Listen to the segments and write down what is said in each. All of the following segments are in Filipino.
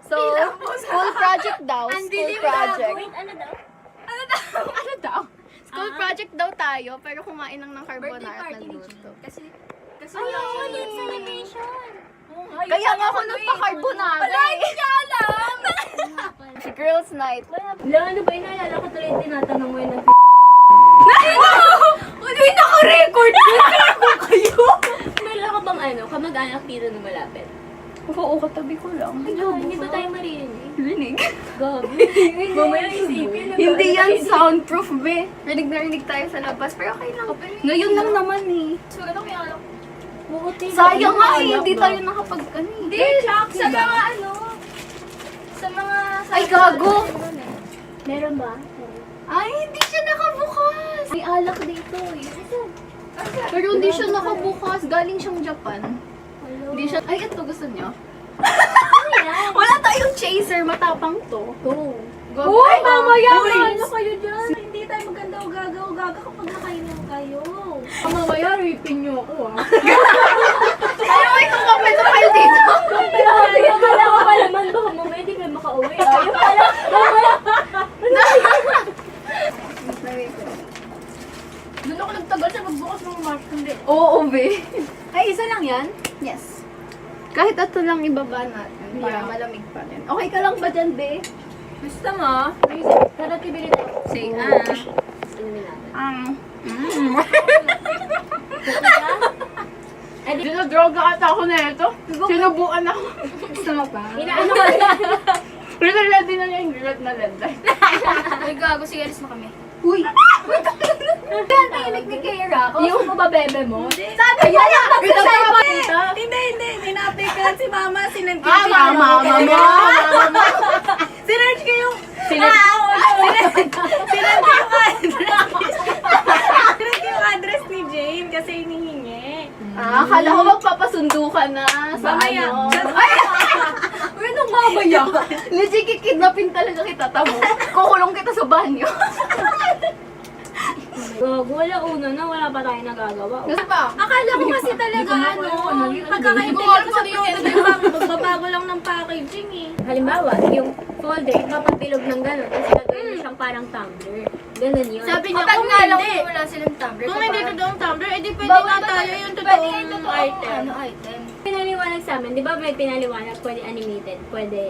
So, school project daw. School project. Wait, ano daw? Ano daw? School project daw tayo, pero kumain lang ng Birthday carbonara at party ni nagluto. Jean. Kasi Ay, oo, Jean. yung celebration. Kaya nga ako nagpa-carbonara. Wala, hindi niya alam! Girls night. Wala, ano ba, inaalala ko tuloy yung tinatanong mo yun ng Hindi naka-record! Kaya kayo! Meron ka bang ano, kamag-anak dito na malapit? Oo, katabi ko lang. Hindi ba tayo maririnig? Rinig. Gabi. Mamaya isipin. Hindi yan soundproof, be. Rinig na rinig tayo sa labas, pero okay lang. Ngayon lang naman eh. Siguro may alam. Buti. Sayang nga eh, hindi tayo nakapag ano eh. Hindi, sa mga ano, sa mga... Ay, gago! Meron ba? Ay, hindi siya nakabukas! May alak dito eh. Pero hindi siya nakabukas. Galing siyang Japan. Hindi siya... Ay, ito gusto niyo? Ano yan? Wala tayong chaser. Matapang to. Go. Go. Uy, mamaya! Uy! Ano kayo dyan? Hindi tayo maganda ugaga kapag nakainom kayo. Mamaya, rapin niyo ako ah. Ayaw, ito kami sa file dito. Pero yung pala ko pala man, baka mamaya di kayo makauwi. Yung pala, Doon ako nagtagal sa magbukas ng March. Hindi. Oo, be. Ay, isa lang yan? Yes. Kahit ito lang ibaba natin para Yeah. malamig pa rin. Okay ka lang ba dyan, be? Gusto mo? Tara, tibili tayo. Say, Inumin natin. Dinodroga ata ako na ito. Sinubuan ako. Gusto mo pa? Inaano ka lang. Ready na niya yung grillet na lenda. Uy, gago. Sige, alis mo kami. Uy! Yan, nahilig ni Kira. Yung ba bebe mo? Sabi niya na! Ito pa pakita. Hindi. Tinapay ka lang si Mama. Sinend ko Ah, mama mo! Sinend ko yung... Sinend- Sinend ko yung address. Sinend ko yung address ni Jane kasi hinihingi. Ah, akala ko magpapasundo ka na sa Mamaya. ano. Ay! Uy, nung mamaya. Legit, kikidnapin talaga kita, tamo. Kukulong kita sa banyo. Gago, wala una na, wala pa tayo nagagawa. Gusto ba? Akala ko kasi talaga pagkakaintindi ko sa product, magbabago lang ng packaging eh. Halimbawa, yung folder, papabilog ng gano'n, tapos gagawin mo siyang parang tumbler. Ganun yun. Sabi niya, Kapag kung nga lang hindi, wala silang tumbler. kung hindi totoong tumbler, edi pwede Bawal nga ba tayo tayo? yung Pwede totoong yung totoong item. ano, item. Pinaliwanag sa amin, di ba may pinaliwanag, pwede animated, pwede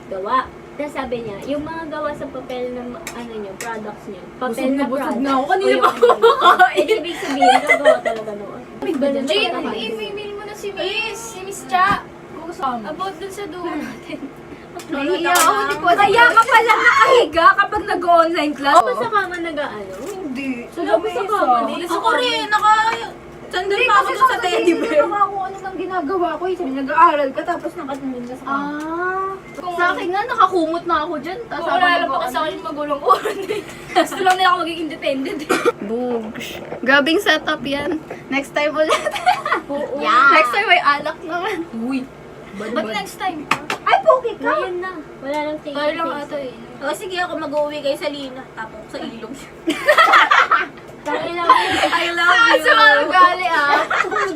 gawa. Tapos sabi niya, yung mga gawa sa papel ng ano nyo, products nyo, papel na product. ako. o yung animated. Eh, ibig sabihin, gagawa talaga noon. Ganun Jane, talaga. i-mail mo na si Miss. Si Miss Cha. About dun sa duo natin. Nahihiya ako, hindi ko Kaya ka pala nakahiga kapag nag-online class. Ako sa kama nag-ano? Hindi. So, ako sa kama din. Gusto ko rin, sandal pa ako dun sa teddy bear. Hindi ako ano nang ginagawa ko. Sabi, nag-aaral ka tapos nakatingin ka sa Sa akin nga, nakakumot na ako dyan. Tapos Kung wala lang pa kasi ako yung magulong ko. Gusto lang nila ako maging independent. Bugs. Grabing setup yan. Next time ulit. Oo. Next time may alak naman. Uy. Ba't next time? Ay, pogi ka. Ngayon na. Wala lang take. Kaya lang ata eh. O sige ako mag-uwi kayo sa Lina. Tapos sa ilog. Tangin lang. I love you. Sa mga ugali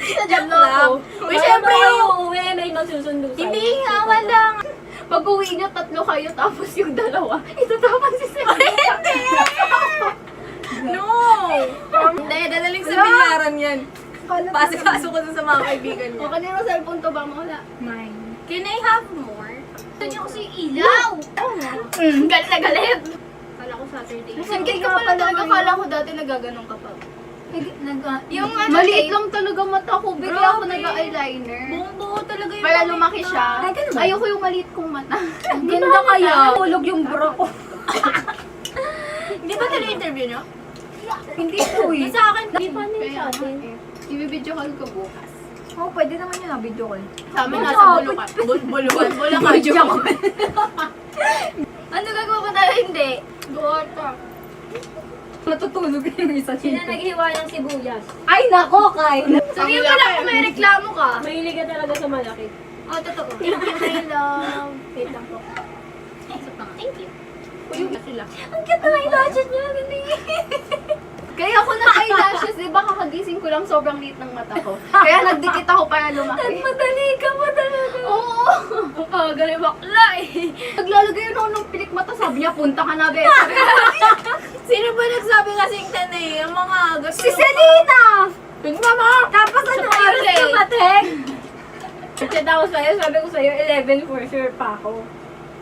Kita dyan ako. Uy, syempre yung... uuwi, may magsusundo sa'yo. Hindi nga, wala. Pag uwi niyo, 3 kayo, tapos yung 2. Ito tapos si Selena. No! Hindi, dadaling sa binyaran yan. Pasok-pasok ko dun sa mga kaibigan O, niya. kanina cellphone to ba mo? Wala. Mine. Can I have more? Gusto niyo kasi ilaw! Galit na galit. Kala ko Saturday. Sige ka pala talaga. Kala ko dati nagaganong ka pa. Yung ano, Maliit lang talaga mata ko. Bigla ako Grabe. nag-eyeliner. buong-buo talaga yung Para mata. lumaki siya. Ayoko yung maliit kong mata. Ganda kaya. Tulog yung bra ko. Hindi ba tele-interview nyo? Hindi ko Yung sa akin, Hindi pa rin sa atin. Ibibidyo call ko bukas. Oo, pwede naman yun video call. Sa amin Ano? nasa Bulukan. Bulukan. Bulukan. ano gagawa ko tayo? Hindi. Gota. Natutulog yung isa Sino naghiwa ng sibuyas? Ay, nako, Kay! Sabihin mo lang kung may reklamo ka. Mahilig ka talaga sa malaki. Oh, totoo. Thank you, my love. Wait lang po. Thank you. Uyog na sila. Ang cute na yung gadget niya. Galing. Kaya ako nag-eyelashes, di ba kakagising ko lang sobrang liit ng mata ko. Kaya nagdikit ako para lumaki. Madali ka pa talaga. Oo! Ang kagaling bakla eh. Naglalagay yun ako ng pilik mata, sabi niya, punta ka na, be. Sino ba nagsabi kasing tanay? Ang mga gusto Si Selena! Pink mama! Tapos ano Tumating. oras dumating? Chat ako sa'yo, sabi ko sa'yo, 11 for sure pa ako.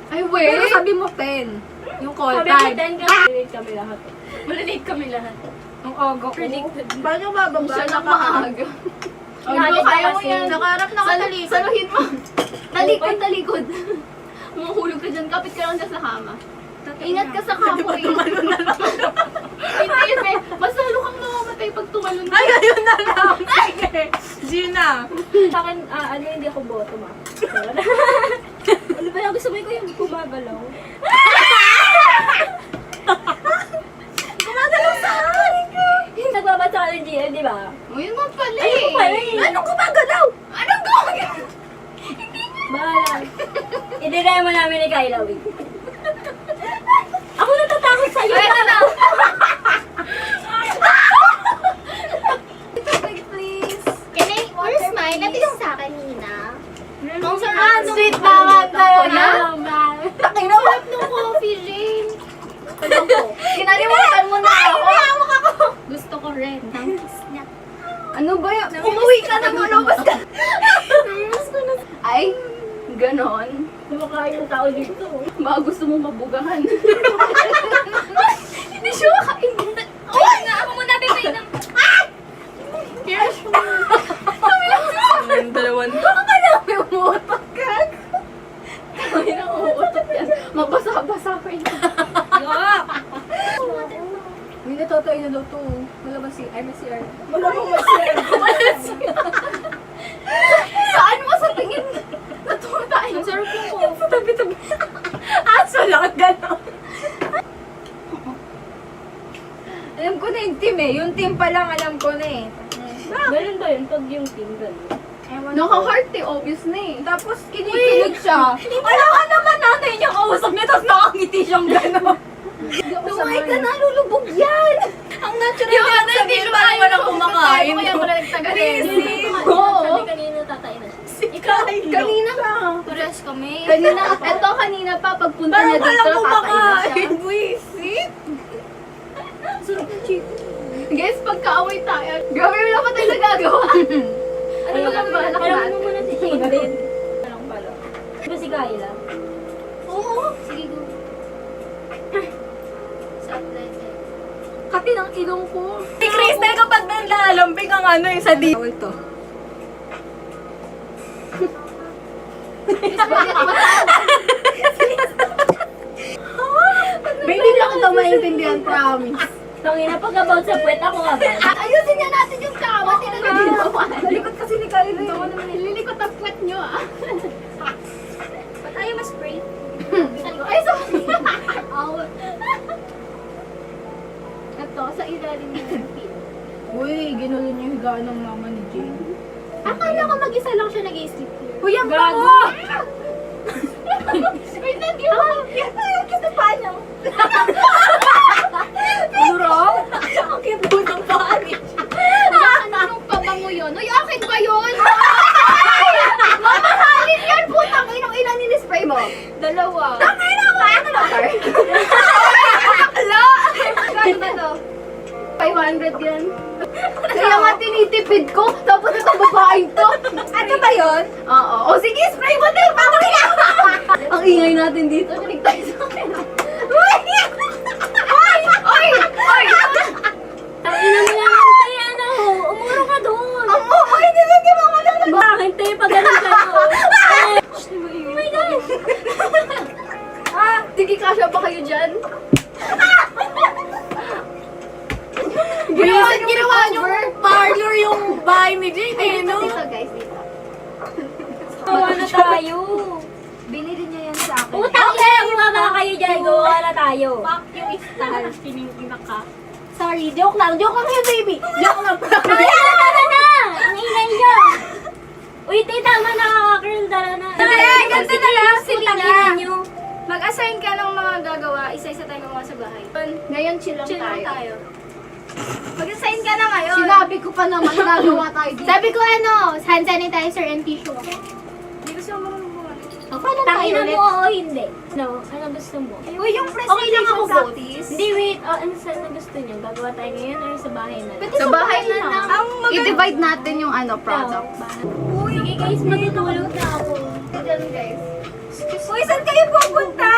Ay, Pero wait! sabi mo 10. Yung call Sabi ko time. 10 kasi late kami lahat. Malilate kami lahat. Ang aga ko. Predicted. Paano bababa? Siya na maaga. Oh, Nakakita kaya mo kasi. yan. Nakaharap na katalikod. Saluhin mo. Talikod, talikod. Mahulog ka dyan, kapit ka lang dyan sa kama. Ingat ka sa kapoy. Hindi, be. Mas lalo kang mamamatay pag tumalon ka. Ay, ayun na lang! Sige! Gina! Sa akin, ano, hindi ako boto ma. Ano ba yung gusto mo ko yung gumagalaw? Gumagalaw sa akin! Nagbabasa ka ng GL, di ba? O, yun mo pala Ayun eh. ko pala eh. Anong gumagalaw? Anong gawin? Bahala. I-deny mo namin ni Kyla, wait. Ako natatakot sa'yo. Ay, ito na. Please. Can I order mine? Ito yung sa akin, Nina. Ang Ah, sweet naman tayo na. Sarap ng coffee, Jane. Alam ko. Kinalimutan mo na ako. Gusto ko red. Snack. Ano ba yun? Umuwi ka na, lumabas ka. Ay, ganon. Kumakain yung tao dito. Baka gusto mo mabugahan. Hindi siya makain. Uy, nga ako muna bibay ng... Ang dalawan to. May umuutot ka. Ay, nauutot yan. Mabasa-basa ko yun. Hindi natotoo na daw to. Wala ba si... Ay, may CR. Wala mo masaya. Saan mo sa tingin? Natuwa tayo. Ang sarap ng coffee. Tabi-tabi. Aso lang, gano'n. Alam ko na yung team eh. Yung team pa lang alam ko na eh. Ganun ba yun pag yung team ganun? Ewan ko. Naka-heart eh, obvious na eh. Tapos kinikilig siya. Wala ka naman natin yung kausap niya. Tapos nakangiti siyang gano'n. Lumay ka na, lulubog yan! Ang natural yan sabihin, parang walang kumakain. Kaya pala nagtagalin. Oo. Oo. Sabi kanina tatay na. Ikaw, Kanina ka. Pares kami. Kanina, eto kanina pa, pagpunta parang niya dito, walang kakain kumakain. siya. Buisit. Guys, pagkaaway tayo. Grabe, wala pa tayo nagagawa. Ano ba ang balak Alam mo natin? muna si Jane din. Anong pala? Di ba si Kyla? Oo. Sige, go. Sa athletic. Kati ng ilong ko. Si Crystal kapag nanlalambing ang ano yung sa dito. Bawal to. Baby lang ito maintindihan, promise. Tangina, pag about sa puwet ako nga ba? Ayusin niya natin yung kama. Tinanong din mo. Nalikot kasi ni Kylie. Ito ko naman nililikot ang puwet niyo ah. Ba't ayaw ma-spray? Ay, sorry. Ito, sa ilalim niya yung pin. Uy, ginulo niyo yung higaan ng mama ni Jane. Akala ko mag-isa lang siya nag-sleep here. Uy, ang Gago. bango! Wait, nag-iwan. Kita pa niya. Ano raw? Ang cute po ng pari. Anong pabango yun? Uy, akin ba yun? Mamahalin yan! Putang inong ilan nilispray mo? Dalawa. Tangay na ako! Ano na, Car? Ala! Kano ba to? 500 yan. Kaya nga tinitipid ko, tapos itong babaeng to. Ano ba yun? Oo. O sige, spray mo din! Pamukila! Ang ingay natin dito. Nalig tayo sa akin. Uy! Oy! Oy! Oy! Tangina mo lang ang tayo, ano? Umuro ka doon. Ang umoy! Hindi mo ako lang. Bakit tayo pag ganun kayo? Oh my God! Sige, kasya pa kayo dyan. Ginawa niyo parlor yung bahay ni Jane, eh, no? Dito, guys, dito. Gawa na tayo. Binili niya yan sa akin. Utang na! Bumaba kayo dyan. Gawa na tayo. Fuck you, Istal. Kiningina ka. Sorry, joke lang. Joke lang yun, baby. Joke lang. Tara na! Ang ingay niyo! Uy, te, tama na kakakirl. Tara na. Ganito na lang, Utangin niyo. Mag-assign ka ng mga gagawa. Isa-isa tayo gumawa sa bahay. Ngayon, chill lang Chill lang tayo. tayo. Mag-sign ka na ngayon. Sinabi ko pa naman nagawa tayo dito. Sabi ko hand sanitizer and tissue. Hindi gusto mo marunong. Tangina mo o hindi? No, ano gusto mo? Uy, yung Okay lang ako vote. practice. Hindi, wait. Ano saan na gusto niyo? Gagawa tayo ngayon or sa bahay na lang? Sa bahay na lang. Ang maganda. I-divide natin yung product. Uy, Sige guys, matutulog na ako. Diyan guys. Uy, saan kayo pupunta?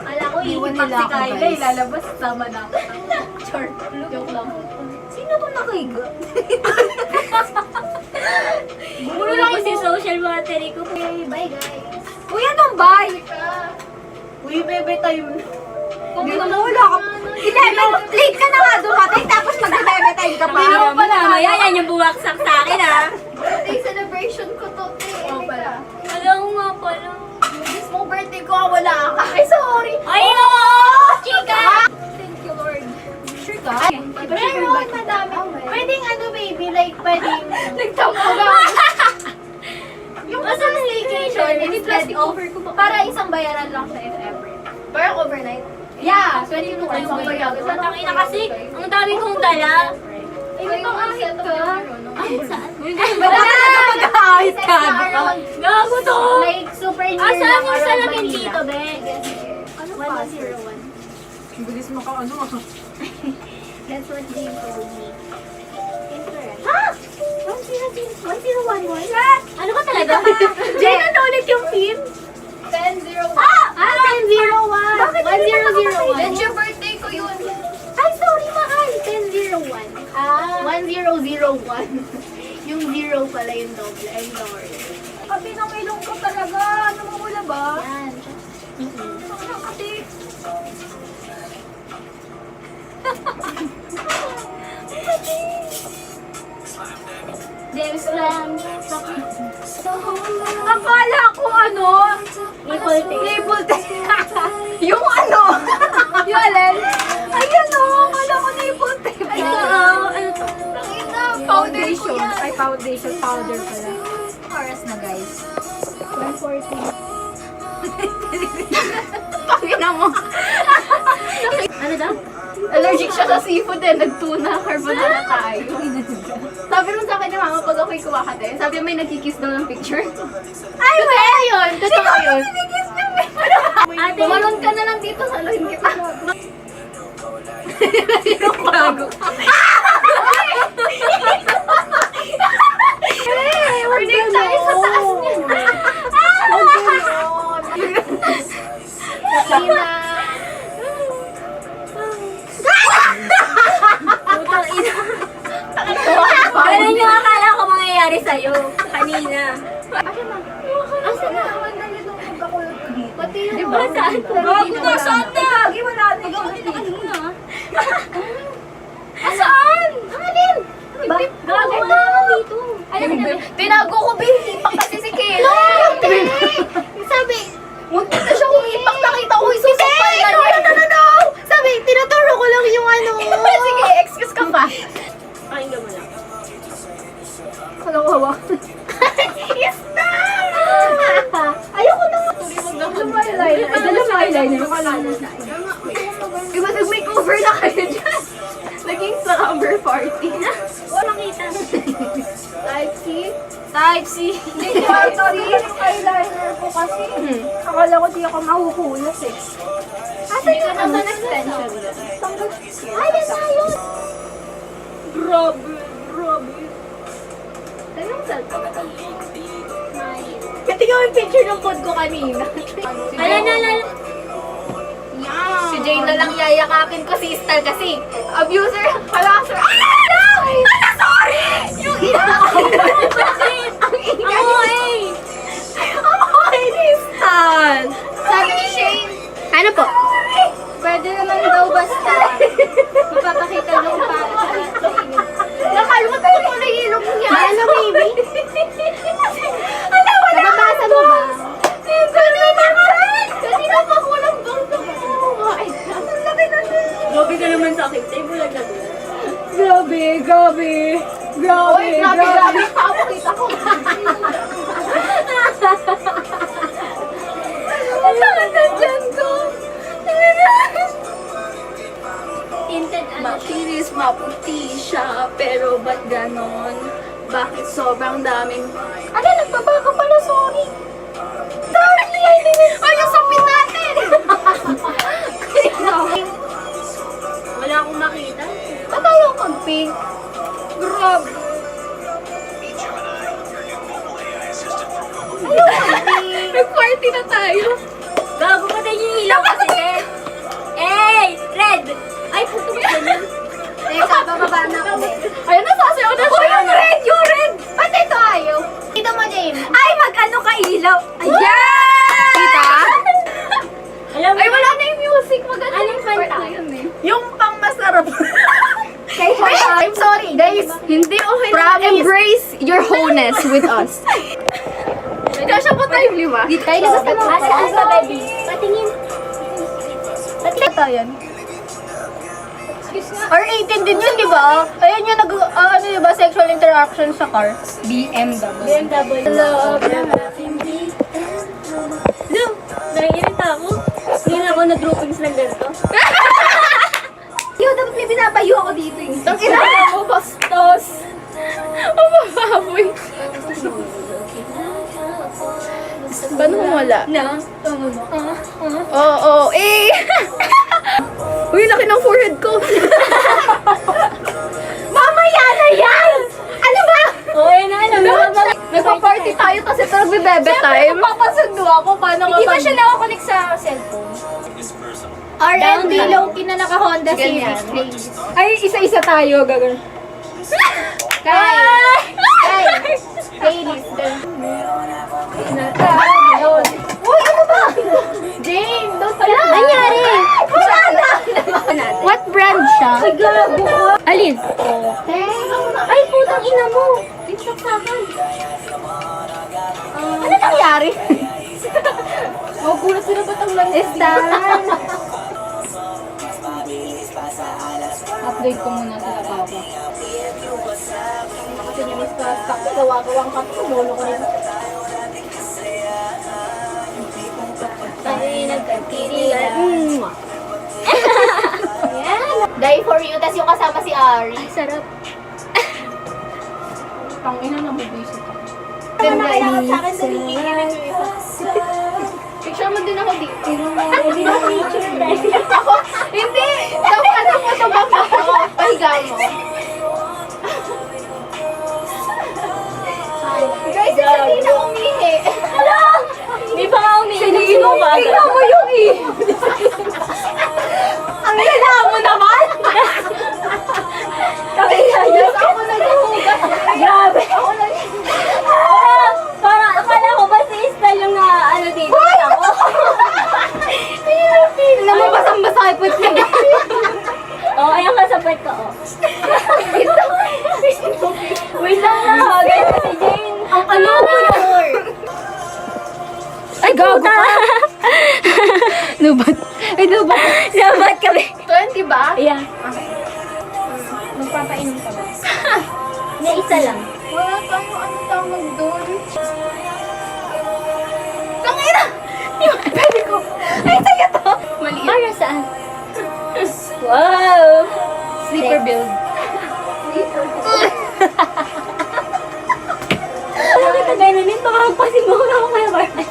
Ala ko, Iwan iipak nila si ako, Kyla. guys. Ilalabas, sama na ako. Char. Joke lang. Sino to nakaiga? Bumuro lang ko si social battery ko. Bye guys. Uy, anong bye? Uy, bebe tayo. Hindi na wala ka. Hindi, late ka na nga dumating tapos mag-bebe tayo ka pa. Hindi mo pa mamaya, yan yung buwaksak sa akin ha. Birthday celebration ko to, te. Oo pala. Alam ko nga pala. Mismo birthday ko, wala ka. Ay, sorry. Ay, chika! Thank you, Lord. Sure ka? Pero madami. Pwedeng baby, like pwedeng Nagtampo ka. Yung kasang staycation, i-plastic over ko para isang bayaran lang siya if ever. Parang overnight. Yeah, 22 Ay, isang bayaran. Tangina kasi, ang dami kong dala. Ay, may pang-ahit ka. Ay, saan? Wala ka na mag-aahit ka. Gago to! Like, super near Saan lang yung around salamin Manila. dito, be? Ano 101. Bilis mo ka, ano? That's what they told me. Incorrect. Ha? 101? Ano ka talaga? Jane, ano ulit yung pin? 10-0. 1001! 1001. That's your birthday ko yun. Ay, sorry, mahal. 1001. 1001. Yung zero pala yung double. I'm sorry. Kami nang ilong ko talaga. Ano mo mula ba? Yan. Ang kati. James lang. Akala ko ano? Nipple tape. Nipple tape. Yung ano? Yung alin? Ay, ano? Akala ko nipple tape. Ay, ano to? Foundation. Ay, foundation. Powder pala. Oras na, guys. 140. Pakina mo. Ano daw? Allergic siya sa seafood eh. Nagtuna, carbonara tayo. Sabi mo sa akin ni mama pag ako'y kumakain. Sabi may nagkikiss daw ng picture. Ay, wala yun. Totoo yun. Ate, Bumalon ka na lang dito. Saluhin kita. Bago. Order tayo sa taas niya. Ina. putang ina. Ganun yung akala ko mangyayari sa'yo. Kanina. Asa na? Pati yung Diba? Saan? Bago na, saan na? Lagi wala na yung Asaan? Ang alin? Ba? Gago na ako dito. Alam mo na. Tinago ko, Hipak kasi si Kayla. Sabi, Muntik na siya umipak. Nakita ko isusupal na niya. no. Sabi, tinuturo ko lang yung ano. Sige, excuse ka pa. Pakinggan mo lang. Kalawawa. Ayoko na. Eyeliner. Ay, dala mo eyeliner. Diba nag-makeover na kayo dyan? Naging slumber party. Walang kita. Type C. Type C. Hindi niya ito yung eyeliner ko kasi. Akala ko di ako mahuhulas eh. Asa ka naman extension? Ay, yan na yun. Grabe. Grabe. Ano yung cellphone? Kasi yung picture ng pod ko kanina. Alala. Si Jane na lang yayakapin ko si Star kasi abuser, harasser. Ala, sorry! Yung Bakit? Ako eh. Stan! Sabi ni Shane, Ano po? pwede naman daw basta mapapakita nung pa sa inyo. Nakalimutan ko na ilong niya. Ano, baby? Ala, wala! Nababasa mo ba? Kanina pa ko lang doon kumain. Grabe ka naman sa akin. Tayo bulag na bulag. Grabe, grabe. Oy, grabe. Papakita ko. ganon? Bakit sobrang daming... Ano, nagbaba ka pala, sorry. Darling, I didn't... Ay, yung sapin natin! Wala akong makita. Ba't tayo mag-pink? Grabe. Nag-party na tayo. Gago pa tayo yung ilaw kasi, Red. Hey! Red! Ay, puto mo ganyan. Teka, bababa na ako. Ayun, nasasayaw na siya. Yung red! Yung red! Ba't ito ayaw? Dito mo, James. Ay, mag-ano ka ilaw? Ayan! Kita? Alam mo, Ay, wala na yung music. Maganda Anong yung part kanta? na yun eh. Yung pang masarap. I'm sorry, guys. Hindi okay na. Embrace your wholeness with us. Joshua, po tayo, di ba? Kaya gusto mo. asa, baby? Patingin. Ito yan. Or 18 din yun, di ba? Ayan yung ano, di ba, sexual interaction sa car. BMW. BMW. Love ng aking No! Naiirita ako. Ngayon ako na-groupings ng ganito. Yo, dapat may binabayo ako dito eh. Ang kinaka mo, bastos. Ang mababoy. Paano kung wala? Oo, eh. Uy, laki ng forehead ko. Mamaya na yan! Ano ba? Oo, yun na alam mo. Nagpa-party tayo kasi ito nagbe-bebe time. Papasundo ako, paano Hindi ba siya nakakonect sa cellphone? R&B, low-key na naka-Honda Civic. Ganyan. Playlist. Ay, isa-isa tayo, gagawin. Playlist. Uy, ano ba? Jane, don't pala. Nangyari? Wala na. What brand siya? Ay, gago ko. Alin? Ay, putang ina mo. TikTok sa akin. Ano nangyari? Magulat sila ba't ang langis? Update ko muna sa papa. Kasi niya mas stuck sa gawa-gawang katulolo ko rin. Ay, nagkakiriya. Die for you, tas yung kasama si Ari. Sarap. Tangina na mabisi ka. Ano na kailangan sa akin sa likikinig yung isa? Picture mo din ako dito. Ako, hindi! Dapat ano mo sa baba ko. Pahiga mo. Guys, hindi na umihi. Hindi pa nga umiinom mo ba? Tingnan mo yung Ang lala mo naman! Yes, ako naghuhugas. Grabe. Parang akala ko ba si Istal yung ano dito ako? Tingnan mo, basang-basa yung put niya. Oo, ayan ka sa pet ko. Oh. Wait lang na. Ganyan si Jane. Ang ano ko yun? Ay, gago ka. Nubat. Ay, nubat. Dapat kami. 20 ba? Ayan. Magpapainom ka ba? Na isa lang. Wala tayo ano tawag doon. Tangina! Yung baby ko. Ay, sa'yo to. Maliit. Para saan? Wow! Sleeper build. Wala kita ganunin. Pakakapasin mo ako kaya birthday.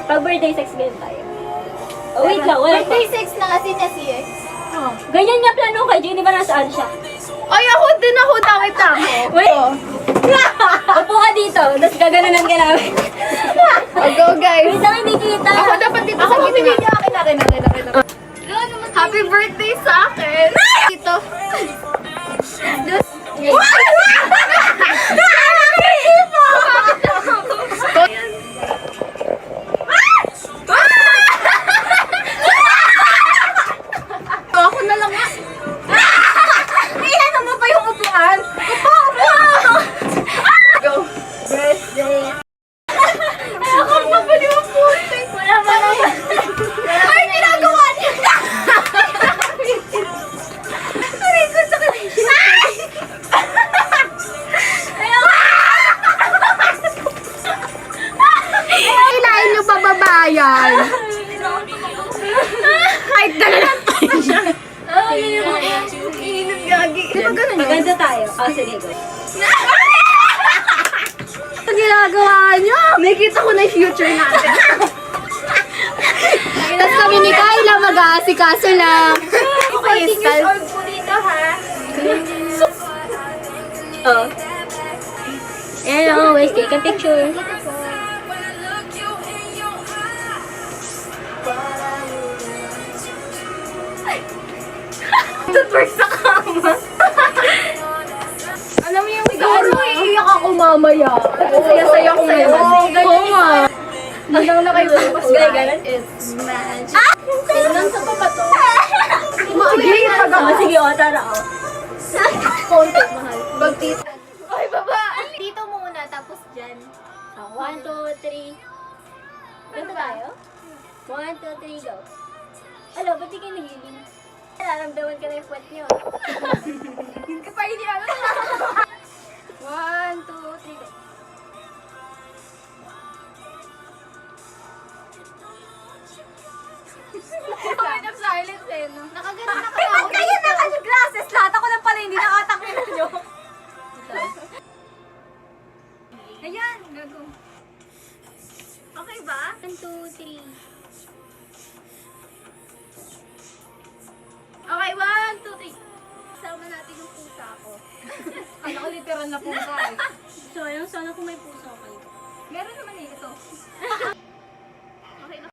Pag birthday sex ganyan tayo. Oh, wait lang. Wala pa. Birthday 6 na kasi niya si X. Ganyan nga plano kay Jane. Di ba nasaan siya? Ay, ako din ako. Takit-ako. Wait! Upo ka dito. Tapos gaganunan ka namin. Oh, go, guys. Wait lang, hindi kita. Ako dapat dito sa gitna. Akin. Happy birthday sa akin. Dito. Ako na lang nga. Ano mo pa yung upuan? Go. Birthday. Wala pa naman. Ay, ginagawa niya. Aray ko, sakit. Kailangan nyo bababayan. Ay, dala. Oh, yun yung mga. Gagi. Di ba ganun yun? Maganda tayo. Ah, sige, go. Ang ginagawa niyo? Nakikita ko na yung future natin. Tapos kami ni Kyla mag-aasikaso lang. 14 years old po dito, ha? Oh. And always take a picture. Tutwork sa kama. Alam mo yung Ano, iiyak ako mamaya. Saya-saya ko ngayon. Oo nga. Hanggang na kayo mas ganun. It's magic. Tingnan sa pa to? Sige, sige, o, tara, o. Konti, mahal. Bagtit. Ay, baba. Dito muna, tapos dyan. 1, 2, 3. Ganito tayo? 1, 2, 3, go. Alo, ba't di kayo nagiling? Nararamdaman ka na yung puwet niyo. Hindi ka pa hindi alam. 1, 2, 3, go. Point of silence eh, no? Nakagano na kaya ako. Kayo naka-glasses lahat. Ako lang pala hindi nakatakil nyo. Ayan, gago. Okay ba? 1, 2, 3. Okay, 1, 2, 3. Sama natin yung pusa ko. Ano ko literal na pusa eh. So, ayun, sana kung may puso kayo. Meron naman eh, ito.